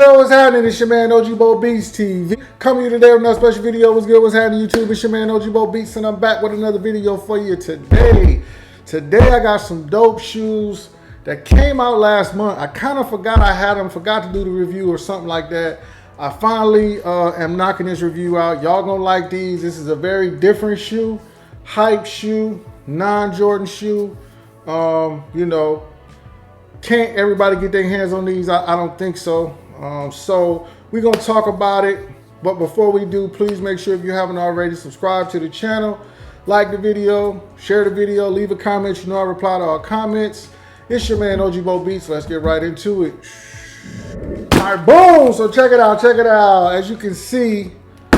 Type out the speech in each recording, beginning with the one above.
Yo, what's happening? It's your man OG Bo Beats TV. Coming to you today with another special video. What's good? What's happening YouTube? It's your man OG Bo Beats and I'm back with another video for you today. Today I got some dope shoes that came out last month. I kind of forgot I had them, forgot to do the review or something like that. I finally am knocking this review out. Y'all gonna like these. This is a very different shoe, hype shoe, non-Jordan shoe. You know, can't everybody get their hands on these? I don't think so. So we're gonna talk about it, but before we do, please make sure if you haven't already, subscribe to the channel, like the video, share the video, leave a comment. You know I reply to all comments. It's your man OG Bo Beats. Let's get right into it. All right, boom. So check it out, check it out. As you can see,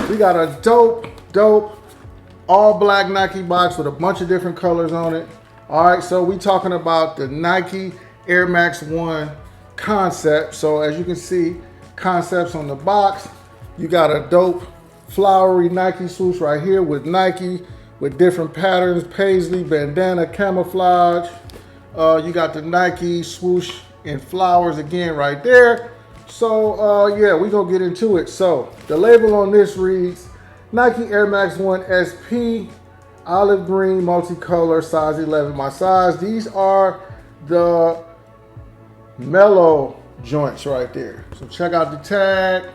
we got a dope all black Nike box with a bunch of different colors on it. All right, so we talking about the Nike Air Max 1 concept. So as you can see, concepts on the box. You got a dope flowery Nike swoosh right here with Nike with different patterns, paisley, bandana, camouflage. You got the Nike swoosh in flowers again right there. So yeah, we gonna get into it. So the label on this reads Nike Air Max 1 SP olive green multicolor, size 11 my size. These are the mellow joints right there. So check out the tag.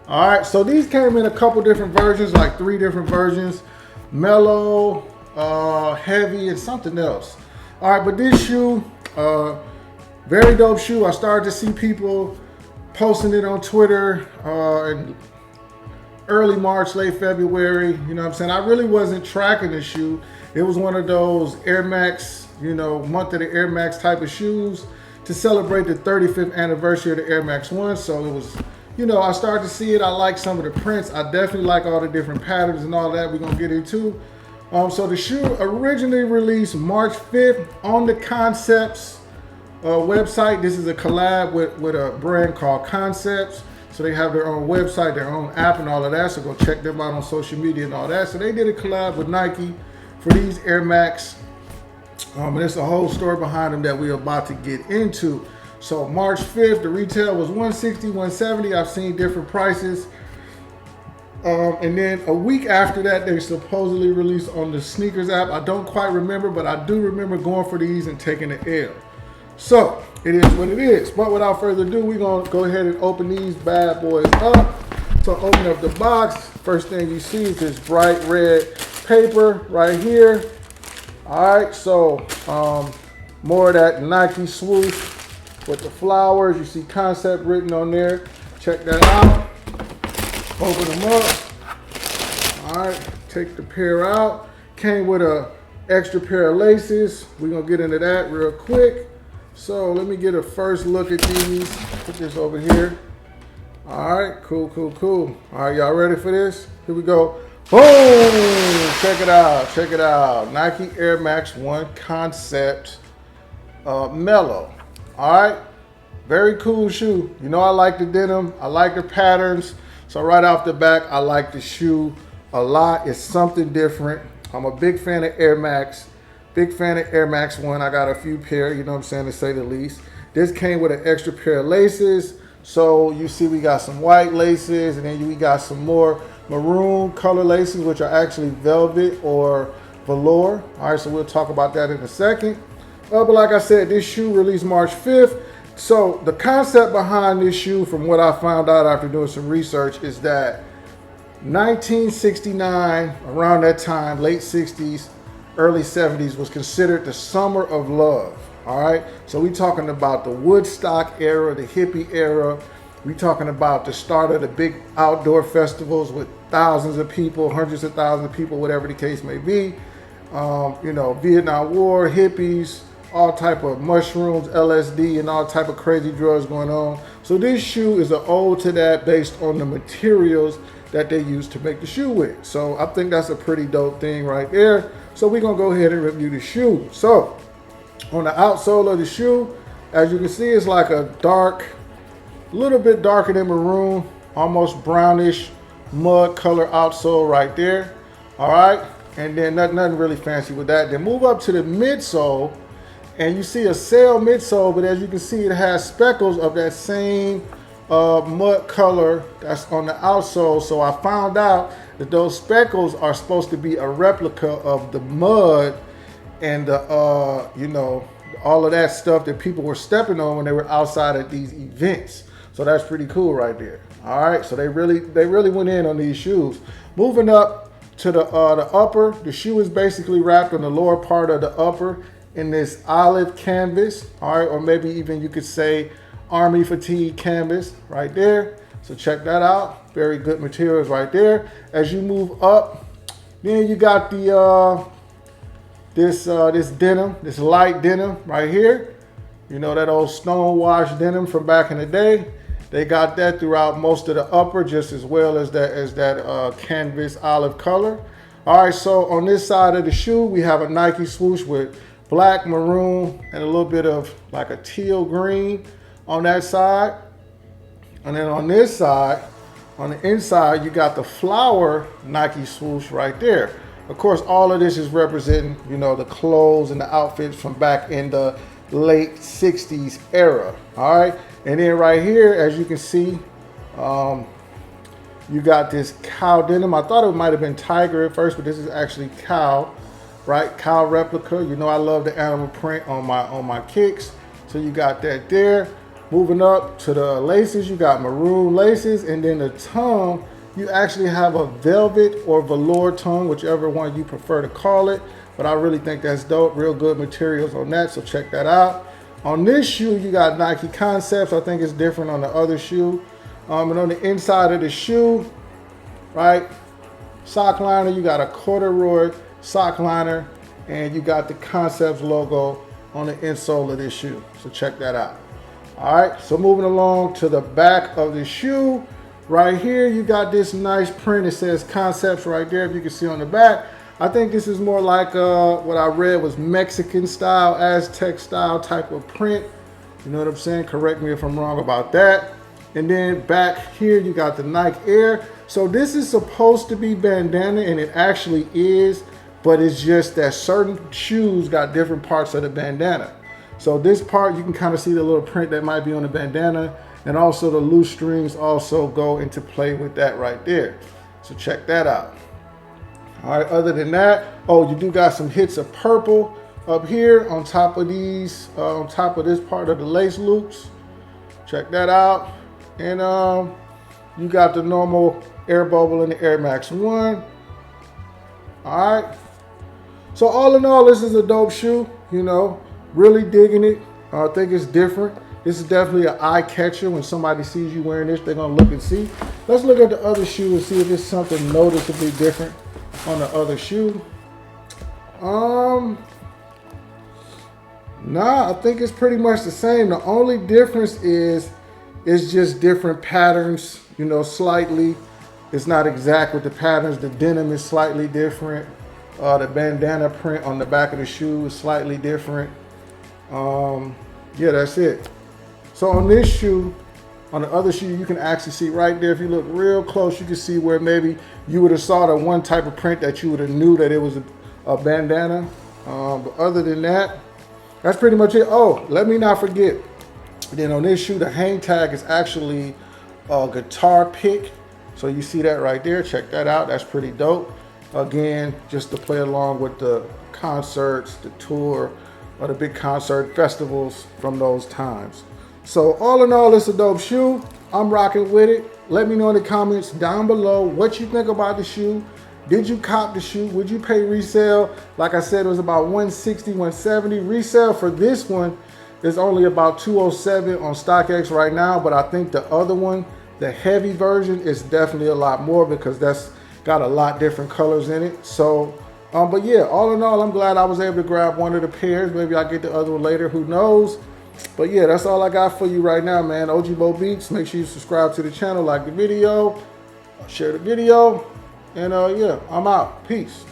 All right, so these came in a couple different versions, like 3 different versions: mellow, heavy, and something else. All right, but this shoe, very dope shoe. I started to see people posting it on Twitter in early March, late February. You know what I'm saying? I really wasn't tracking the shoe. It was one of those Air Max, you know, month of the Air Max type of shoes to celebrate the 35th anniversary of the Air Max 1. So it was, you know, I started to see it. I like some of the prints. I definitely like all the different patterns and all that we're gonna get into. So the shoe originally released March 5th on the Concepts website. This is a collab with a brand called Concepts. So they have their own website, their own app and all of that. So go check them out on social media and all that. So they did a collab with Nike for these Air Max. And there's a whole story behind them that we're about to get into. So March 5th, the retail was $160, $170. I've seen different prices. And then a week after that, they supposedly released on the sneakers app. I don't quite remember, but I do remember going for these and taking the L. So it is what it is. But without further ado, we're gonna go ahead and open these bad boys up. So open up the box. First thing you see is this bright red paper right here. All right, so more of that Nike swoosh with the flowers. You see concept written on there. Check that out. Open them up. All right, take the pair out. Came with a extra pair of laces. We're gonna get into that real quick. So let me get a first look at these. Put this over here. All right, cool. All right, y'all ready for this? Here we go. Boom! Check it out, check it out. Nike Air Max 1 Concept Mellow. All right, very cool shoe. You know I like the denim, I like the patterns. So right off the back, I like the shoe a lot. It's something different. I'm a big fan of Air Max. Big fan of Air Max 1. I got a few pair, you know what I'm saying, to say the least. This came with an extra pair of laces. So you see we got some white laces and then we got some more maroon color laces, which are actually velvet or velour. All right, so we'll talk about that in a second. But like I said, this shoe released March 5th. So the concept behind this shoe, from what I found out after doing some research, is that 1969, around that time, late 60s, early 70s, was considered the summer of love. All right, so we talking about the Woodstock era, the hippie era. We talking about the start of the big outdoor festivals with thousands of people, hundreds of thousands of people, whatever the case may be. You know, Vietnam War, hippies, all type of mushrooms, LSD, and all type of crazy drugs going on. So this shoe is an ode to that based on the materials that they use to make the shoe with. So I think that's a pretty dope thing right there. So we're gonna go ahead and review the shoe. So on the outsole of the shoe, as you can see, it's like a dark, a little bit darker than maroon, almost brownish mud color outsole right there. All right, and then nothing really fancy with that. Then move up to the midsole, and you see a sail midsole, but as you can see, it has speckles of that same mud color that's on the outsole. So I found out that those speckles are supposed to be a replica of the mud and the you know, all of that stuff that people were stepping on when they were outside at these events. So that's pretty cool right there. All right, so they really went in on these shoes. Moving up to the upper, the shoe is basically wrapped on the lower part of the upper in this olive canvas, all right, or maybe even you could say army fatigue canvas right there. So check that out. Very good materials right there. As you move up, then you got the this denim, this light denim right here. You know, that old stone wash denim from back in the day. They got that throughout most of the upper, just as well as that canvas olive color. All right, so on this side of the shoe, we have a Nike swoosh with black, maroon, and a little bit of like a teal green on that side. And then on this side, on the inside, you got the flower Nike swoosh right there. Of course, all of this is representing, you know, the clothes and the outfits from back in the late 60s era. All right. And then right here, as you can see, you got this cow denim. I thought it might have been tiger at first, but this is actually cow, right? Cow replica. You know, I love the animal print on my kicks. So you got that there. Moving up to the laces, you got maroon laces, and then the tongue, you actually have a velvet or velour tongue, whichever one you prefer to call it. But I really think that's dope. Real good materials on that, so check that out. On this shoe, you got Nike Concepts. I think it's different on the other shoe. And on the inside of the shoe, right, sock liner, you got a corduroy sock liner, and you got the Concepts logo on the insole of this shoe. So check that out. All right, so moving along to the back of the shoe, right here, you got this nice print. It says Concepts right there, if you can see on the back. I think this is more like what I read was Mexican style, Aztec style type of print. You know what I'm saying? Correct me if I'm wrong about that. And then back here, you got the Nike Air. So this is supposed to be bandana, and it actually is, but it's just that certain shoes got different parts of the bandana. So this part, you can kind of see the little print that might be on the bandana, and also the loose strings also go into play with that right there. So check that out. All right, other than that, oh, you do got some hits of purple up here on top of these, on top of this part of the lace loops. Check that out. And you got the normal air bubble in the Air Max 1. All right. So all in all, this is a dope shoe, you know, really digging it. I think it's different. This is definitely an eye catcher. When somebody sees you wearing this, they're gonna look and see. Let's look at the other shoe and see if there's something noticeably different on the other shoe. Nah, I think it's pretty much the same. The only difference is it's just different patterns, you know, slightly. It's not exact with the patterns. The denim is slightly different. The bandana print on the back of the shoe is slightly different. Yeah, that's it. So on this shoe, on the other shoe, you can actually see right there, if you look real close, you can see where maybe you would have saw the one type of print that you would have knew that it was a bandana. But other than that, that's pretty much it. Oh, let me not forget, then on this shoe, the hang tag is actually a guitar pick. So you see that right there. Check that out. That's pretty dope. Again, just to play along with the concerts, the tour, or the big concert festivals from those times. So all in all, it's a dope shoe. I'm rocking with it. Let me know in the comments down below what you think about the shoe. Did you cop the shoe? Would you pay resale? Like I said, it was about $160, $170. Resale for this one is only about $207 on StockX right now, but I think the other one, the heavy version, is definitely a lot more because that's got a lot different colors in it. So, but yeah, all in all, I'm glad I was able to grab one of the pairs. Maybe I'll get the other one later, who knows? But yeah, that's all I got for you right now, man. OG Bo Beats. Make sure you subscribe to the channel, like the video, share the video, and yeah, I'm out. Peace.